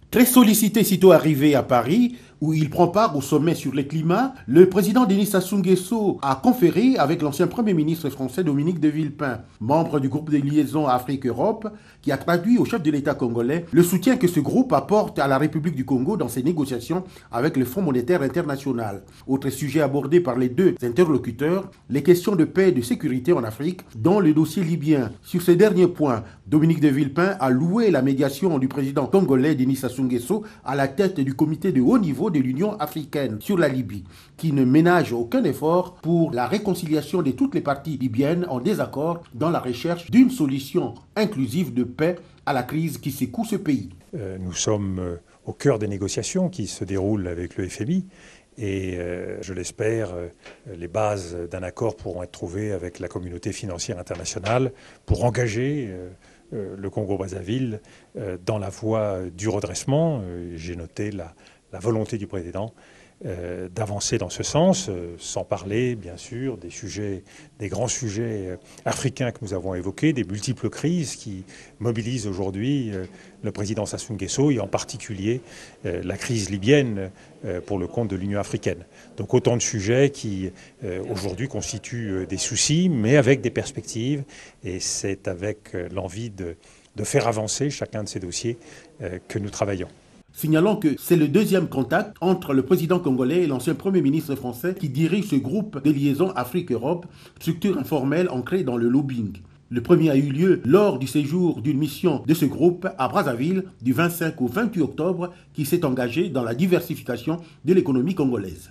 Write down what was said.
Très sollicité sitôt arrivé à Paris, où il prend part au sommet sur le climat, le président Denis Sassou Nguesso a conféré avec l'ancien Premier ministre français Dominique de Villepin, membre du groupe de liaison Afrique-Europe, qui a traduit au chef de l'État congolais le soutien que ce groupe apporte à la République du Congo dans ses négociations avec le Fonds monétaire international. Autre sujet abordé par les deux interlocuteurs, les questions de paix et de sécurité en Afrique, dont le dossier libyen. Sur ce dernier point, Dominique de Villepin a loué la médiation du président congolais Denis Sassou Nguesso à la tête du comité de haut niveau de l'Union africaine sur la Libye, qui ne ménage aucun effort pour la réconciliation de toutes les parties libyennes en désaccord dans la recherche d'une solution inclusive de paix à la crise qui secoue ce pays. Nous sommes au cœur des négociations qui se déroulent avec le FMI et je l'espère, les bases d'un accord pourront être trouvées avec la communauté financière internationale pour engager le Congo-Brazzaville dans la voie du redressement. J'ai noté la volonté du président d'avancer dans ce sens, sans parler bien sûr des grands sujets africains que nous avons évoqués, des multiples crises qui mobilisent aujourd'hui le président Sassou Nguesso et en particulier la crise libyenne pour le compte de l'Union africaine. Donc autant de sujets qui aujourd'hui constituent des soucis, mais avec des perspectives, et c'est avec l'envie de faire avancer chacun de ces dossiers que nous travaillons. Signalons que c'est le deuxième contact entre le président congolais et l'ancien Premier ministre français qui dirige ce groupe de liaison Afrique-Europe, structure informelle ancrée dans le lobbying. Le premier a eu lieu lors du séjour d'une mission de ce groupe à Brazzaville du 25 au 28 octobre qui s'est engagé dans la diversification de l'économie congolaise.